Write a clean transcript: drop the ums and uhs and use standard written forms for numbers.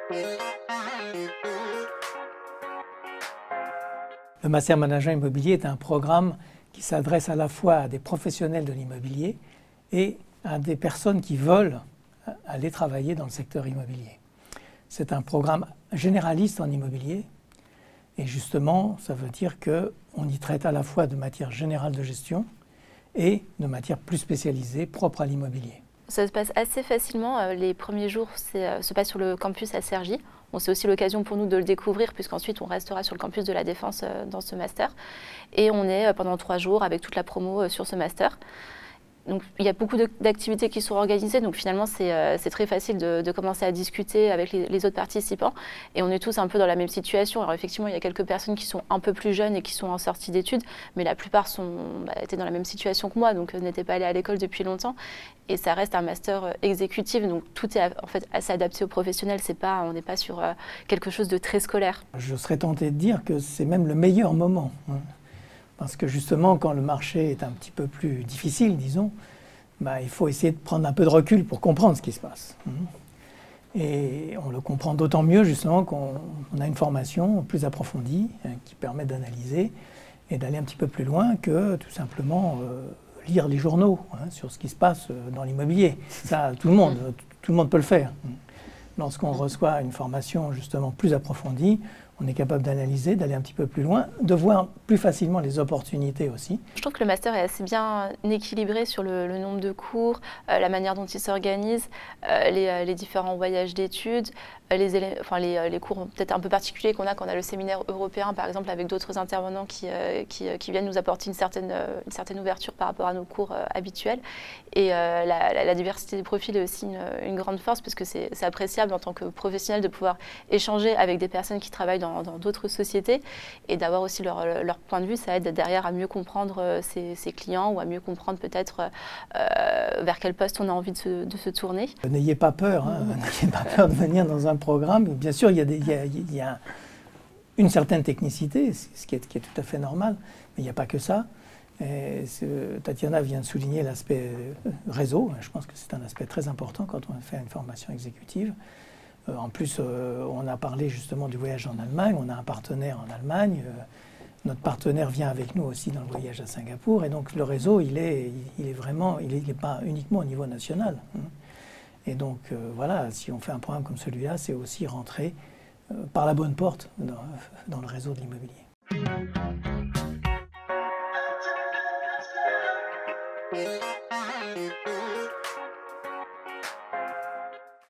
Le Master Management Immobilier est un programme qui s'adresse à la fois à des professionnels de l'immobilier et à des personnes qui veulent aller travailler dans le secteur immobilier. C'est un programme généraliste en immobilier et justement, ça veut dire qu'on y traite à la fois de matière générale de gestion et de matière plus spécialisée, propre à l'immobilier. Ça se passe assez facilement. Les premiers jours se passent sur le campus à Cergy. C'est aussi l'occasion pour nous de le découvrir puisqu'ensuite on restera sur le campus de la Défense dans ce master. Et on est pendant 3 jours avec toute la promo sur ce master. Donc, il y a beaucoup d'activités qui sont organisées, donc finalement c'est très facile de commencer à discuter avec les autres participants et on est tous un peu dans la même situation. Alors effectivement il y a quelques personnes qui sont un peu plus jeunes et qui sont en sortie d'études, mais la plupart étaient dans la même situation que moi, donc n'étaient pas allés à l'école depuis longtemps et ça reste un master exécutif, donc tout est en fait assez adapté aux professionnels, on n'est pas sur quelque chose de très scolaire. Je serais tenté de dire que c'est même le meilleur moment. Parce que justement, quand le marché est un petit peu plus difficile, disons, il faut essayer de prendre un peu de recul pour comprendre ce qui se passe. Et on le comprend d'autant mieux justement qu'on a une formation plus approfondie qui permet d'analyser et d'aller un petit peu plus loin que tout simplement lire les journaux sur ce qui se passe dans l'immobilier. Ça, tout le monde peut le faire. Lorsqu'on reçoit une formation justement plus approfondie, on est capable d'analyser, d'aller un petit peu plus loin, de voir plus facilement les opportunités aussi. Je trouve que le master est assez bien équilibré sur le nombre de cours, la manière dont il s'organise, les différents voyages d'études, les cours peut-être un peu particuliers qu'on a quand on a le séminaire européen, par exemple, avec d'autres intervenants qui viennent nous apporter une certaine ouverture par rapport à nos cours habituels. Et la diversité des profils est aussi une grande force, parce que c'est appréciable en tant que professionnel de pouvoir échanger avec des personnes qui travaillent dans d'autres sociétés et d'avoir aussi leur point de vue. Ça aide derrière à mieux comprendre ses clients ou à mieux comprendre peut-être vers quel poste on a envie de se tourner. N'ayez pas peur, n'ayez pas peur de venir dans un programme. Bien sûr, il y a une certaine technicité, ce qui est tout à fait normal, mais il n'y a pas que ça. Tatiana vient de souligner l'aspect réseau. Je pense que c'est un aspect très important quand on fait une formation exécutive. En plus, on a parlé justement du voyage en Allemagne. On a un partenaire en Allemagne. Notre partenaire vient avec nous aussi dans le voyage à Singapour. Et donc le réseau, il est pas uniquement au niveau national. Et donc voilà, si on fait un programme comme celui-là, c'est aussi rentrer par la bonne porte dans le réseau de l'immobilier.